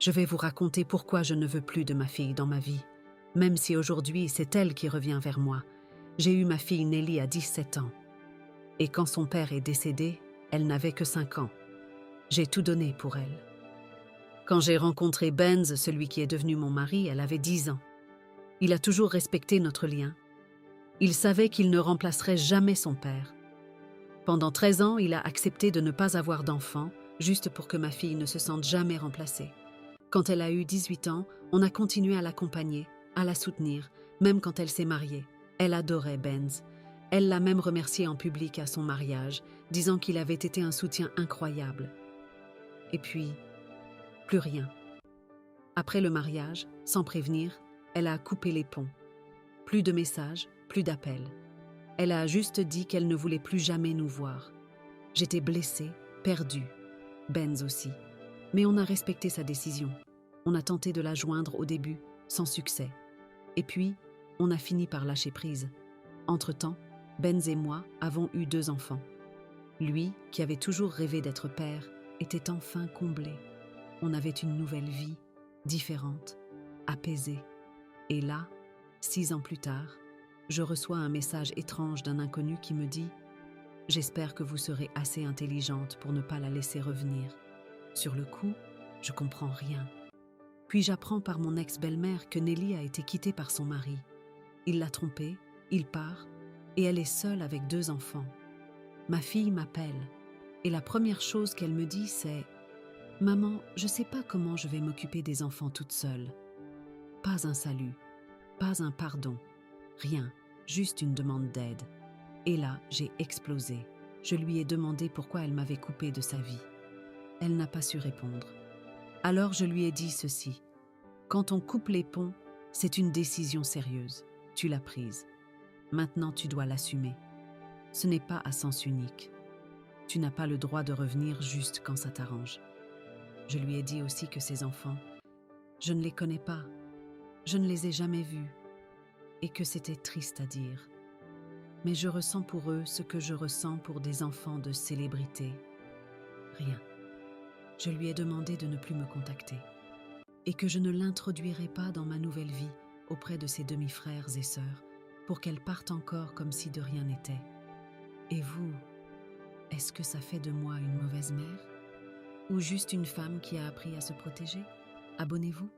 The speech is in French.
Je vais vous raconter pourquoi je ne veux plus de ma fille dans ma vie. Même si aujourd'hui c'est elle qui revient vers moi. J'ai eu ma fille Nelly à 17 ans. Et quand son père est décédé, elle n'avait que 5 ans. J'ai tout donné pour elle. Quand j'ai rencontré Benz, celui qui est devenu mon mari, elle avait 10 ans. Il a toujours respecté notre lien. Il savait qu'il ne remplacerait jamais son père. Pendant 13 ans, il a accepté de ne pas avoir d'enfant, juste pour que ma fille ne se sente jamais remplacée. Quand elle a eu 18 ans, on a continué à l'accompagner, à la soutenir, même quand elle s'est mariée. Elle adorait Benz. Elle l'a même remercié en public à son mariage, disant qu'il avait été un soutien incroyable. Et puis, plus rien. Après le mariage, sans prévenir, elle a coupé les ponts. Plus de messages, plus d'appels. Elle a juste dit qu'elle ne voulait plus jamais nous voir. J'étais blessée, perdue. Benz aussi. Mais on a respecté sa décision. On a tenté de la joindre au début, sans succès. Et puis, on a fini par lâcher prise. Entre-temps, Benz et moi avons eu 2 enfants. Lui, qui avait toujours rêvé d'être père, était enfin comblé. On avait une nouvelle vie, différente, apaisée. Et là, 6 ans plus tard, je reçois un message étrange d'un inconnu qui me dit « J'espère que vous serez assez intelligente pour ne pas la laisser revenir. » Sur le coup, je comprends rien. Puis j'apprends par mon ex-belle-mère que Nelly a été quittée par son mari. Il l'a trompée, il part, et elle est seule avec 2 enfants. Ma fille m'appelle, et la première chose qu'elle me dit, c'est « Maman, je sais pas comment je vais m'occuper des enfants toute seule. » Pas un salut, pas un pardon, rien, juste une demande d'aide. Et là, j'ai explosé. Je lui ai demandé pourquoi elle m'avait coupé de sa vie. Elle n'a pas su répondre. Alors je lui ai dit ceci. Quand on coupe les ponts, c'est une décision sérieuse. Tu l'as prise. Maintenant, tu dois l'assumer. Ce n'est pas à sens unique. Tu n'as pas le droit de revenir juste quand ça t'arrange. Je lui ai dit aussi que ses enfants, je ne les connais pas. Je ne les ai jamais vus. Et que c'était triste à dire. Mais je ressens pour eux ce que je ressens pour des enfants de célébrités. Rien. Je lui ai demandé de ne plus me contacter et que je ne l'introduirai pas dans ma nouvelle vie auprès de ses demi-frères et sœurs pour qu'elle parte encore comme si de rien n'était. Et vous, est-ce que ça fait de moi une mauvaise mère? Ou juste une femme qui a appris à se protéger? Abonnez-vous.